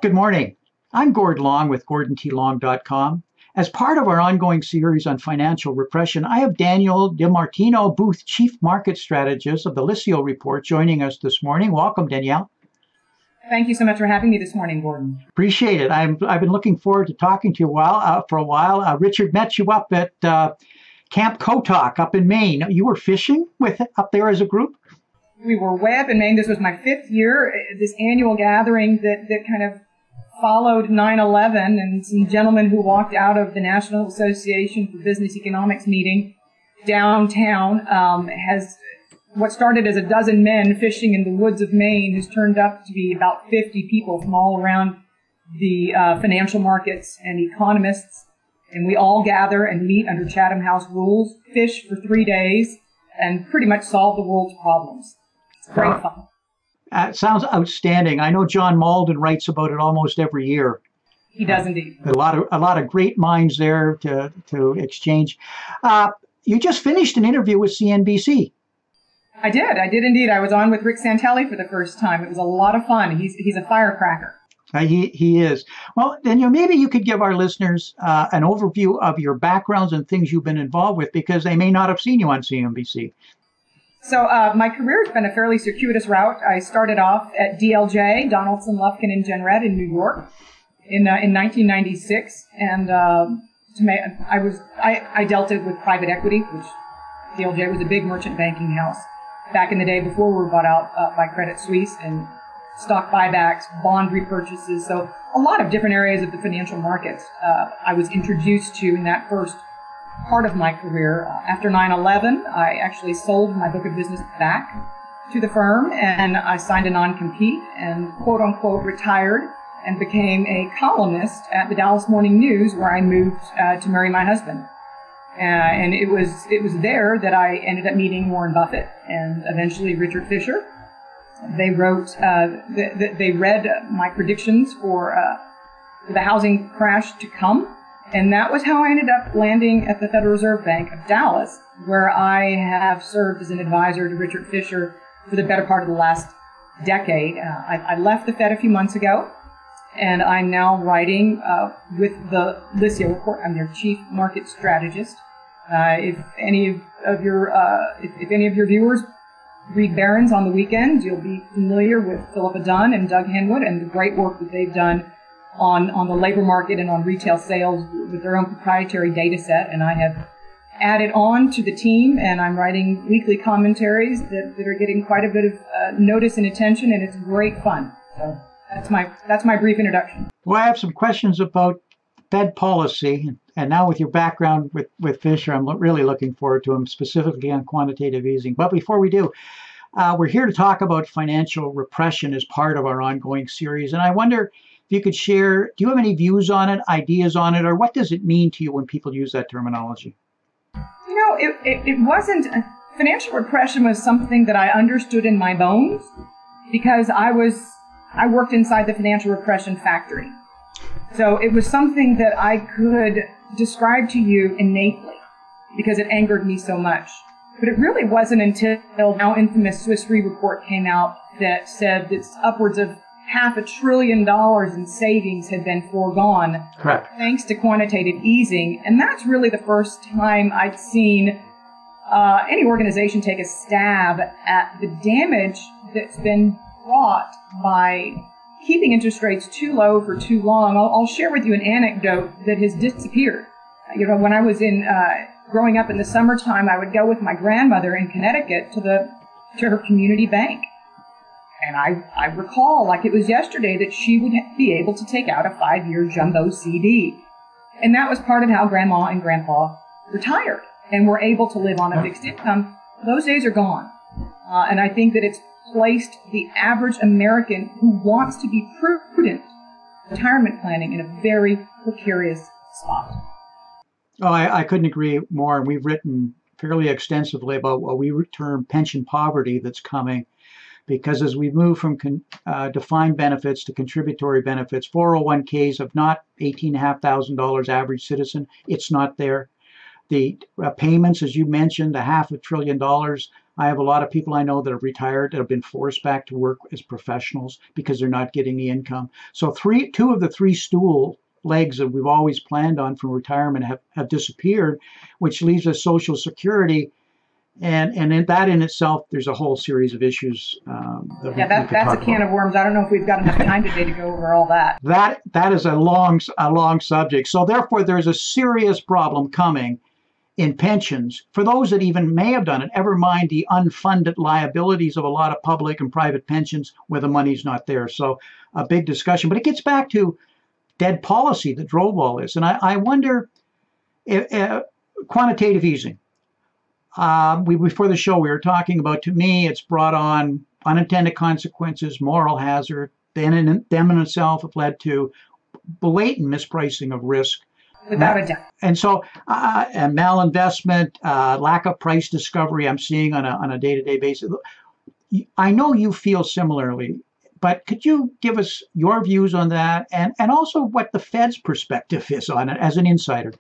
Good morning. I'm Gord Long with GordonTLong.com. As part of our ongoing series on financial repression, I have Danielle DiMartino Booth, Chief Market Strategist of the Liscio Report, joining us this morning. Welcome, Danielle. Thank you so much for having me this morning, Gordon. Appreciate it. I've been looking forward to talking to you for a while. Richard met you up at Camp Kotok up in Maine. You were fishing up there as a group? We were way up in Maine. This was my 5th year, this annual gathering that kind of followed 9/11, and some gentlemen who walked out of the National Association for Business Economics meeting downtown has what started as a dozen men fishing in the woods of Maine has turned up to be about 50 people from all around the financial markets and economists. And we all gather and meet under Chatham House rules, fish for 3 days, and pretty much solve the world's problems. It's great fun. It sounds outstanding. I know John Malden writes about it almost every year. He does indeed. A lot of great minds there to exchange. You just finished an interview with CNBC. I did indeed. I was on with Rick Santelli for the first time. It was a lot of fun. He's a firecracker. He is. Well, Danielle, maybe you could give our listeners an overview of your backgrounds and things you've been involved with, because they may not have seen you on CNBC. So my career has been a fairly circuitous route. I started off at DLJ, Donaldson, Lufkin, and Jenrette in New York in 1996, and I dealt with private equity, which DLJ was a big merchant banking house back in the day before we were bought out by Credit Suisse, and stock buybacks, bond repurchases, so a lot of different areas of the financial markets I was introduced to in that first part of my career. After 9/11, I actually sold my book of business back to the firm, and I signed a non-compete and quote-unquote retired and became a columnist at the Dallas Morning News, where I moved to marry my husband. And it was there that I ended up meeting Warren Buffett and eventually Richard Fisher. They wrote, they read my predictions for the housing crash to come. And that was how I ended up landing at the Federal Reserve Bank of Dallas, where I have served as an advisor to Richard Fisher for the better part of the last decade. I left the Fed a few months ago, and I'm now writing with the Liscio Report. I'm their chief market strategist. If any of your viewers read Barron's on the weekends, you'll be familiar with Philippa Dunn and Doug Henwood and the great work that they've done on the labor market and on retail sales with their own proprietary data set. And I have added on to the team, and I'm writing weekly commentaries that are getting quite a bit of notice and attention, and it's great fun. So that's my brief introduction. Well, I have some questions about Fed policy, and now with your background with Fisher, I'm really looking forward to him, specifically on quantitative easing. But before we do, we're here to talk about financial repression as part of our ongoing series, and I wonder if you could share, do you have any views on it, ideas on it, or what does it mean to you when people use that terminology? You know, it wasn't, financial repression was something that I understood in my bones, because I worked inside the Financial Repression Factory. So it was something that I could describe to you innately, because it angered me so much. But it really wasn't until the now infamous Swiss Re report came out that said that upwards of $500 billion in savings had been foregone. Correct. Thanks to quantitative easing. And that's really the first time I'd seen any organization take a stab at the damage that's been wrought by keeping interest rates too low for too long. I'll share with you an anecdote that has disappeared. You know, when I was growing up in the summertime, I would go with my grandmother in Connecticut to her community bank. And I recall, like it was yesterday, that she would be able to take out a 5-year jumbo CD. And that was part of how Grandma and Grandpa retired and were able to live on a fixed income. Those days are gone. And I think that it's placed the average American who wants to be prudent retirement planning in a very precarious spot. Oh, I couldn't agree more. We've written fairly extensively about what we term pension poverty that's coming. Because as we move from defined benefits to contributory benefits, 401ks of not $18,500 average citizen, it's not there. The payments, as you mentioned, the $500 billion I have a lot of people I know that have retired that have been forced back to work as professionals because they're not getting the income. So two of the three stool legs that we've always planned on from retirement have disappeared, which leaves us Social Security. And in that in itself, there's a whole series of issues. That's a can of worms. I don't know if we've got enough time today to go over all that. That is a long subject. So therefore, there's a serious problem coming in pensions for those that even may have done it. Never mind the unfunded liabilities of a lot of public and private pensions where the money's not there. So a big discussion. But it gets back to dead policy that drove all this. And I wonder if quantitative easing. Before the show, we were talking about, to me, it's brought on unintended consequences, moral hazard. Them in itself have led to blatant mispricing of risk. Without a doubt. And so, and malinvestment, lack of price discovery, I'm seeing on a day-to-day basis. I know you feel similarly, but could you give us your views on that, and also what the Fed's perspective is on it as an insider?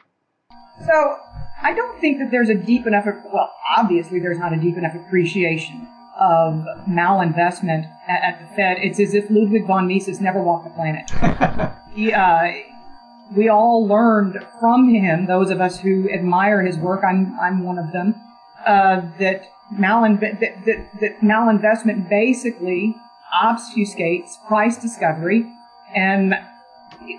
So I don't think that there's a deep enough, well, obviously there's not a deep enough appreciation of malinvestment at the Fed. It's as if Ludwig von Mises never walked the planet. We all learned from him, those of us who admire his work, I'm one of them, that malinvestment basically obfuscates price discovery. And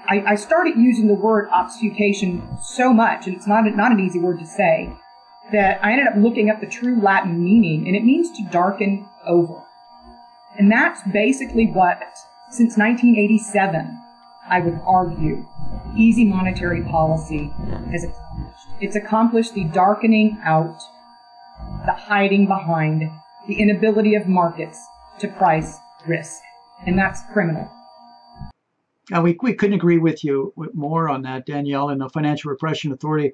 I started using the word obfuscation so much, and it's not an easy word to say, that I ended up looking up the true Latin meaning, and it means to darken over. And that's basically what, since 1987, I would argue, easy monetary policy has accomplished. It's accomplished the darkening out, the hiding behind, the inability of markets to price risk. And that's criminal. We couldn't agree with you more on that, Danielle. And the Financial Repression Authority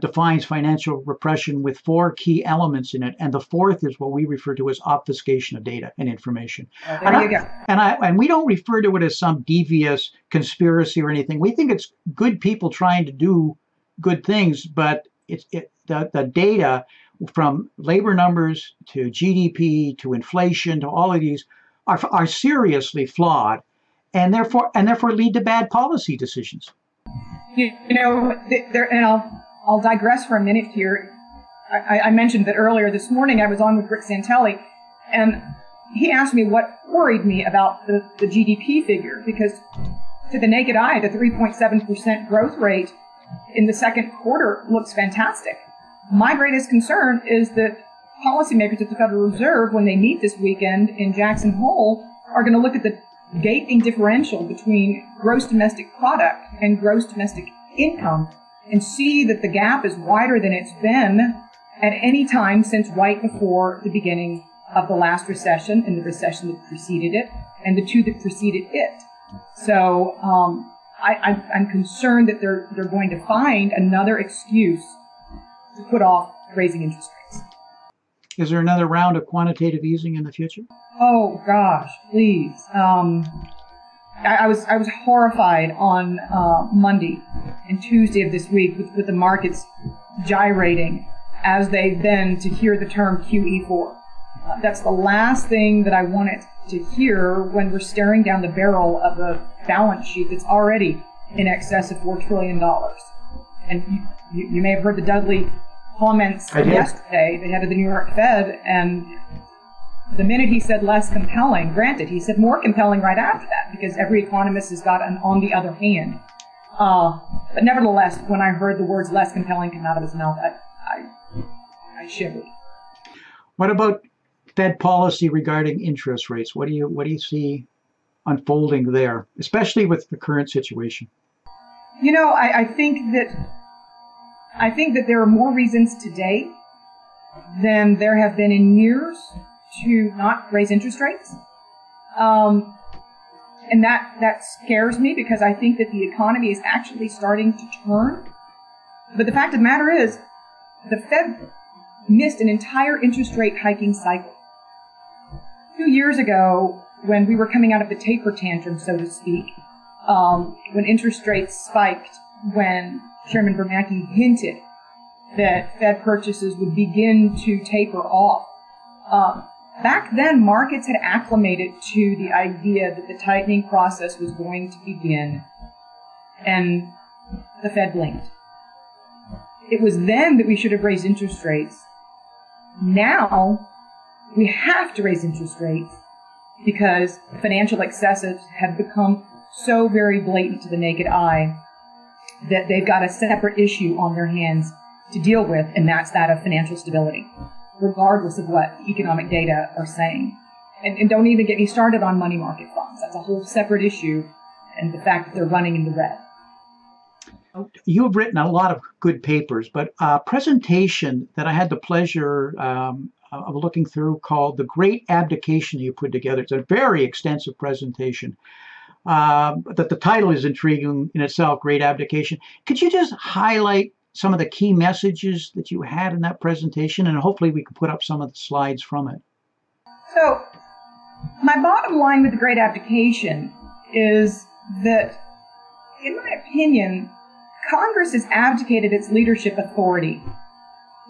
defines financial repression with 4 key elements in it, and the fourth is what we refer to as obfuscation of data and information. There you go. And we don't refer to it as some devious conspiracy or anything. We think it's good people trying to do good things, but the data from labor numbers to GDP to inflation to all of these are seriously flawed, and therefore lead to bad policy decisions. I'll digress for a minute here. I mentioned that earlier this morning I was on with Rick Santelli, and he asked me what worried me about the GDP figure, because to the naked eye, the 3.7% growth rate in the second quarter looks fantastic. My greatest concern is that policymakers at the Federal Reserve, when they meet this weekend in Jackson Hole, are going to look at the gaping differential between gross domestic product and gross domestic income and see that the gap is wider than it's been at any time since right before the beginning of the last recession and the recession that preceded it and the two that preceded it. So I'm concerned that they're going to find another excuse to put off raising interest rates. Is there another round of quantitative easing in the future? Oh gosh, please. I was horrified on Monday and Tuesday of this week with the markets gyrating as they've been to hear the term QE4. That's the last thing that I wanted to hear when we're staring down the barrel of a balance sheet that's already in excess of $4 trillion. And you may have heard the Dudley comments yesterday, the head of the New York Fed, and the minute he said less compelling, granted, he said more compelling right after that, because every economist has got an on the other hand. But nevertheless, when I heard the words less compelling come out of his mouth, I shivered. What about Fed policy regarding interest rates? What do you see unfolding there, especially with the current situation? I think that there are more reasons today than there have been in years to not raise interest rates. And that scares me, because I think that the economy is actually starting to turn. But the fact of the matter is, the Fed missed an entire interest rate hiking cycle. 2 years ago, when we were coming out of the taper tantrum, so to speak, when interest rates spiked, when Chairman Bernanke hinted that Fed purchases would begin to taper off Back then, markets had acclimated to the idea that the tightening process was going to begin, and the Fed blinked. It was then that we should have raised interest rates. Now, we have to raise interest rates because financial excesses have become so very blatant to the naked eye that they've got a separate issue on their hands to deal with, and that's that of financial stability, regardless of what economic data are saying. And don't even get me started on money market funds. That's a whole separate issue, and the fact that they're running in the red. You have written a lot of good papers, but a presentation that I had the pleasure of looking through called The Great Abdication you put together. It's a very extensive presentation. That the title is intriguing in itself, Great Abdication. Could you just highlight some of the key messages that you had in that presentation, and hopefully we can put up some of the slides from it? So, my bottom line with The Great Abdication is that, in my opinion, Congress has abdicated its leadership authority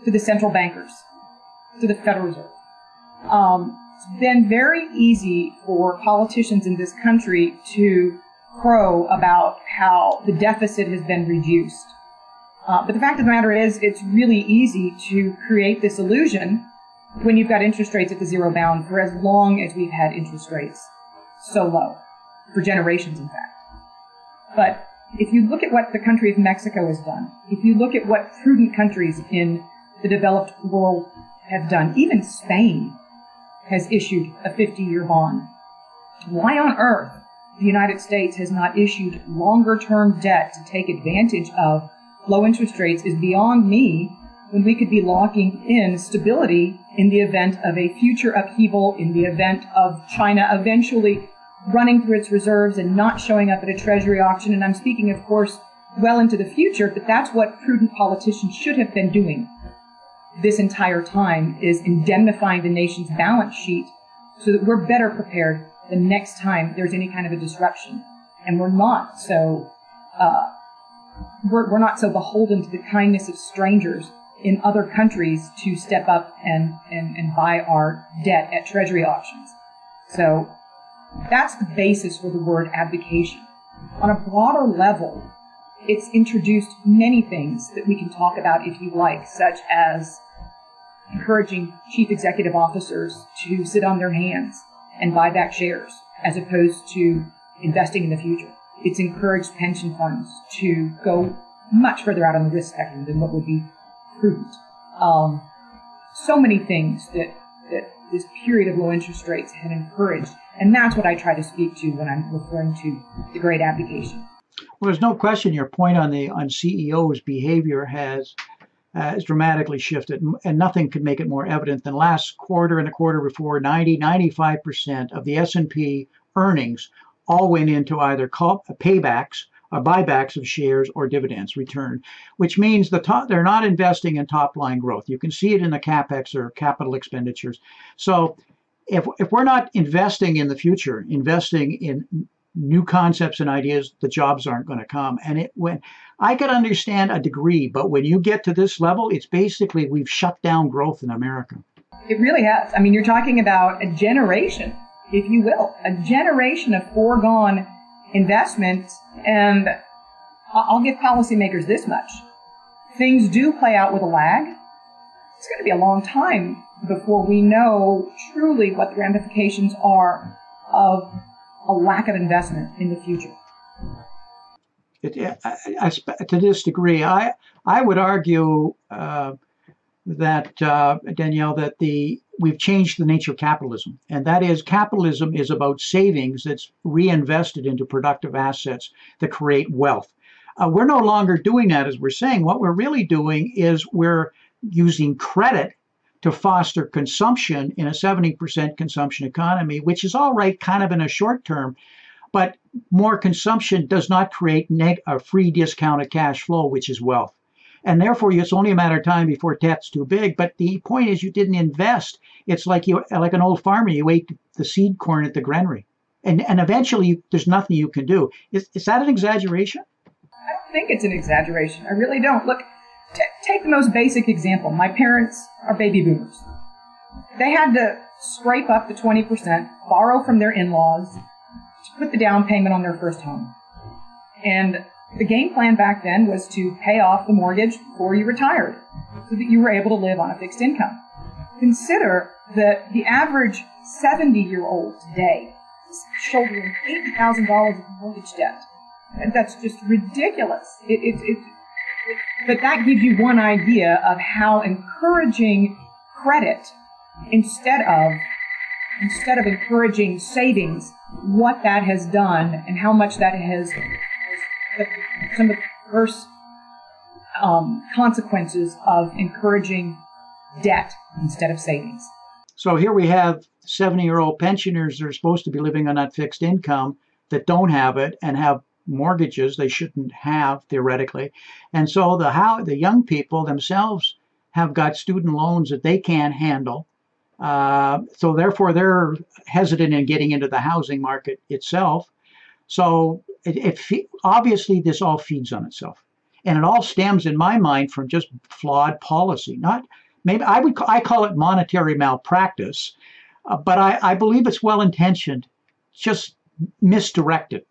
to the central bankers, to the Federal Reserve. It's been very easy for politicians in this country to crow about how the deficit has been reduced. But the fact of the matter is, it's really easy to create this illusion when you've got interest rates at the zero bound for as long as we've had interest rates so low, for generations, in fact. But if you look at what the country of Mexico has done, if you look at what prudent countries in the developed world have done, even Spain has issued a 50-year bond. Why on earth the United States has not issued longer-term debt to take advantage of low interest rates is beyond me, when we could be locking in stability in the event of a future upheaval, in the event of China eventually running through its reserves and not showing up at a treasury auction. And I'm speaking, of course, well into the future, but that's what prudent politicians should have been doing this entire time, is indemnifying the nation's balance sheet so that we're better prepared the next time there's any kind of a disruption. And we're not so beholden to the kindness of strangers in other countries to step up and buy our debt at treasury auctions. So that's the basis for the word abdication. On a broader level, it's introduced many things that we can talk about if you like, such as encouraging chief executive officers to sit on their hands and buy back shares as opposed to investing in the future. It's encouraged pension funds to go much further out on the risk spectrum than what would be prudent. So many things that this period of low interest rates had encouraged. And that's what I try to speak to when I'm referring to the great abdication. Well, there's no question your point on CEOs' behavior has dramatically shifted, and nothing could make it more evident than last quarter and the quarter before. 95% of the S&P earnings all went into either paybacks or buybacks of shares or dividends returned, which means they're not investing in top-line growth. You can see it in the CapEx or capital expenditures. So if we're not investing in the future, investing in new concepts and ideas, the jobs aren't going to come. And when I could understand a degree, but when you get to this level, it's basically we've shut down growth in America. It really has. I mean, you're talking about a generation, if you will, a generation of foregone investments. And I'll give policymakers this much. Things do play out with a lag. It's going to be a long time before we know truly what the ramifications are of a lack of investment in the future. To this degree, I would argue that Danielle, that we've changed the nature of capitalism, and that is capitalism is about savings that's reinvested into productive assets that create wealth. We're no longer doing that, as we're saying. What we're really doing is we're using credit to foster consumption in a 70% consumption economy, which is all right kind of in a short term, but more consumption does not create a free discounted cash flow, which is wealth. And therefore, it's only a matter of time before debt's too big. But the point is you didn't invest. It's like an old farmer, you ate the seed corn at the granary. And eventually, there's nothing you can do. Is that an exaggeration? I don't think it's an exaggeration. I really don't. Look, take the most basic example. My parents are baby boomers. they had to scrape up the 20%, borrow from their in-laws to put the down payment on their first home. And the game plan back then was to pay off the mortgage before you retired so that you were able to live on a fixed income. Consider that the average 70-year-old today is shouldering $80,000 of mortgage debt. And that's just ridiculous. But that gives you one idea of how encouraging credit instead of encouraging savings, what that has done and how much that has some of the worst consequences of encouraging debt instead of savings. So here we have 70-year-old pensioners that are supposed to be living on that fixed income that don't have it and have mortgages they shouldn't have theoretically. And so the young people themselves have got student loans that they can't handle. So therefore they're hesitant in getting into the housing market itself. So obviously this all feeds on itself. And it all stems in my mind from just flawed policy. I call it monetary malpractice, but I believe it's well-intentioned, just misdirected.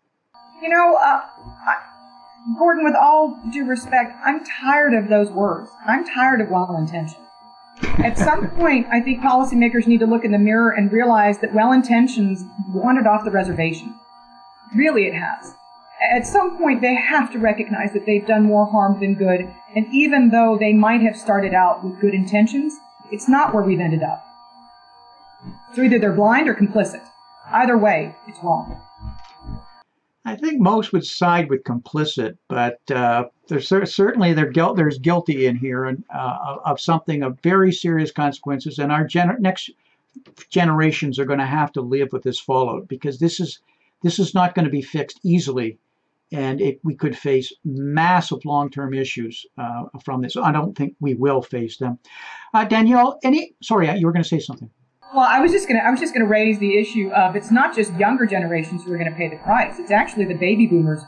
Gordon, with all due respect, I'm tired of those words. I'm tired of well-intentioned. At some point, I think policymakers need to look in the mirror and realize that well-intentions wandered off the reservation. Really, it has. At some point, they have to recognize that they've done more harm than good, and even though they might have started out with good intentions, it's not where we've ended up. So either they're blind or complicit. Either way, it's wrong. I think most would side with complicit, but there's guilty in here and of something of very serious consequences, and our next generations are going to have to live with this fallout because this is not going to be fixed easily, and we could face massive long-term issues from this. I don't think we will face them. Danielle, sorry, you were going to say something. Well, I was just going to raise the issue of it's not just younger generations who are going to pay the price. It's actually the baby boomers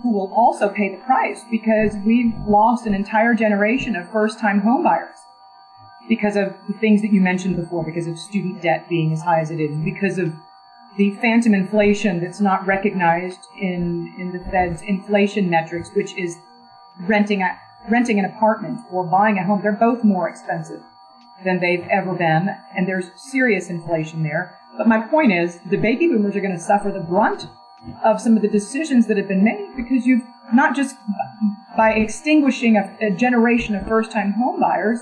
who will also pay the price because we've lost an entire generation of first-time homebuyers because of the things that you mentioned before, because of student debt being as high as it is, because of the phantom inflation that's not recognized in the Fed's inflation metrics, which is renting an apartment or buying a home. They're both more expensive than they've ever been, and there's serious inflation there. But my point is, the baby boomers are going to suffer the brunt of some of the decisions that have been made because you've not just by extinguishing a generation of first-time home buyers,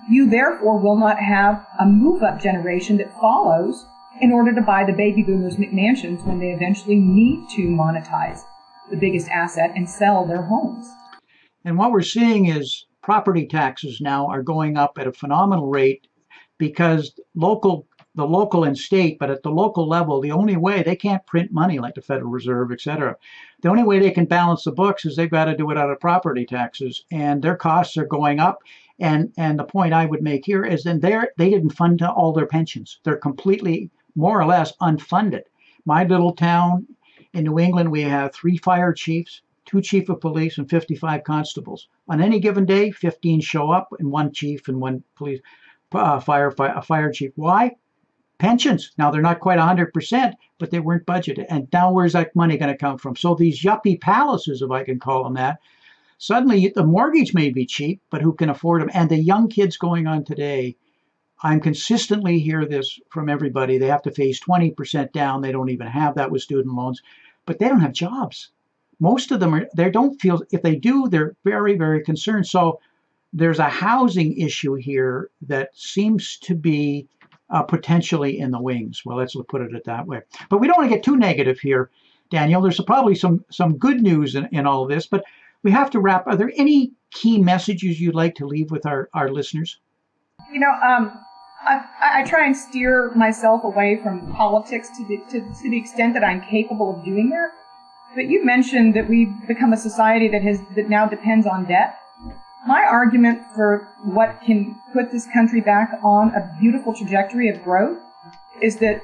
you therefore will not have a move-up generation that follows in order to buy the baby boomers' McMansions when they eventually need to monetize the biggest asset and sell their homes. And what we're seeing is property taxes now are going up at a phenomenal rate because the local and state, but at the local level, the only way they can't print money like the Federal Reserve, et cetera. The only way they can balance the books is they've got to do it out of property taxes, and their costs are going up. And the point I would make here is then they didn't fund all their pensions. They're completely, more or less, unfunded. My little town in New England, we have 3 fire chiefs, 2 chief of police, and 55 constables. On any given day, 15 show up, and 1 chief and 1 police fire chief. Why? Pensions. Now, they're not quite 100%, but they weren't budgeted. And now where's that money going to come from? So these yuppie palaces, if I can call them that, suddenly the mortgage may be cheap, but who can afford them? And the young kids going on today, I'm consistently hear this from everybody. They have to face 20% down. They don't even have that with student loans, but they don't have jobs. Most of them they don't feel, if they do, they're very, very concerned. So there's a housing issue here that seems to be potentially in the wings. Well, let's put it that way. But we don't want to get too negative here, Danielle. There's probably some good news in all of this, but we have to wrap. Are there any key messages you'd like to leave with our listeners? I try and steer myself away from politics to the extent that I'm capable of doing that. But you mentioned that we've become a society that now depends on debt. My argument for what can put this country back on a beautiful trajectory of growth is that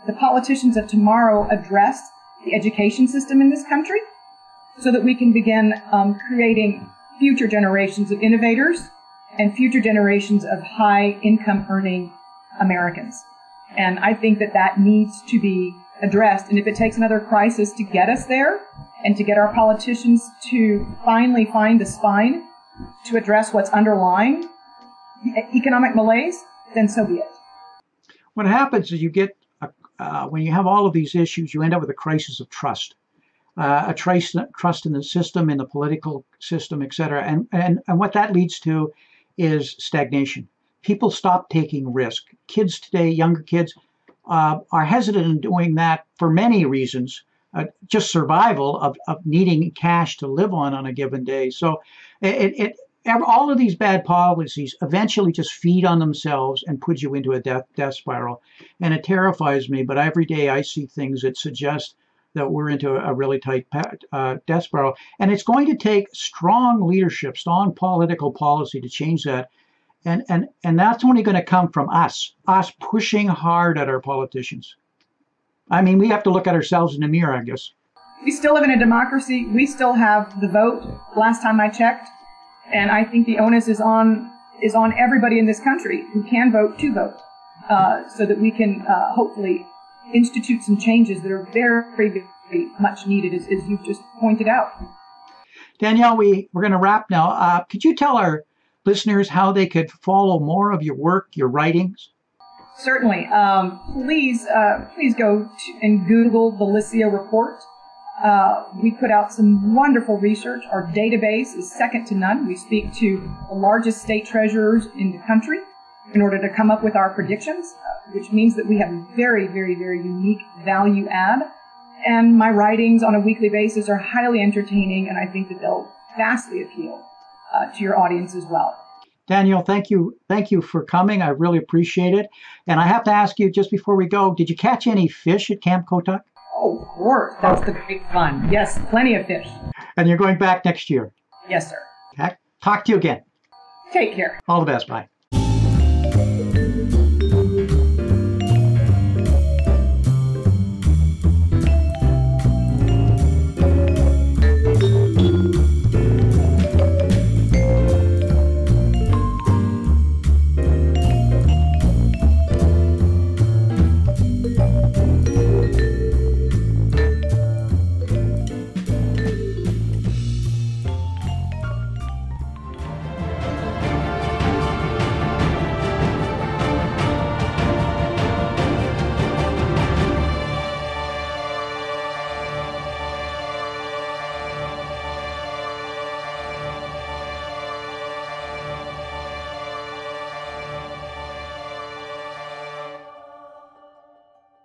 the politicians of tomorrow address the education system in this country so that we can begin creating future generations of innovators and future generations of high income earning Americans. And I think that that needs to be addressed. And if it takes another crisis to get us there and to get our politicians to finally find the spine to address what's underlying economic malaise, then so be it. What happens is you get, when you have all of these issues, you end up with a crisis of trust. Trust in the system, in the political system, et cetera. And what that leads to is stagnation. People stop taking risk. Kids today, younger kids, are hesitant in doing that for many reasons, just survival of needing cash to live on a given day. So all of these bad policies eventually just feed on themselves and put you into a death spiral. And it terrifies me, but every day I see things that suggest that we're into a really tight death spiral. And it's going to take strong leadership, strong political policy to change that. And that's only going to come from us pushing hard at our politicians. I mean, we have to look at ourselves in the mirror, I guess. We still live in a democracy. We still have the vote, last time I checked. And I think the onus is on everybody in this country who can vote to vote, so that we can hopefully institute some changes that are very, very much needed, as you've just pointed out. Danielle, we're going to wrap now. Could you tell our listeners how they could follow more of your work, your writings? Certainly. Please go and Google the Liscio report. We put out some wonderful research. Our database is second to none. We speak to the largest state treasurers in the country in order to come up with our predictions, which means that we have a very, very, very unique value add. And my writings on a weekly basis are highly entertaining, and I think that they'll vastly appeal to your audience as well. Danielle, thank you for coming. I really appreciate it. And I have to ask you, just before we go, did you catch any fish at Camp Kotok? Oh, of course. That's the great fun. Yes, plenty of fish. And you're going back next year? Yes, sir. Okay. Talk to you again. Take care. All the best. Bye.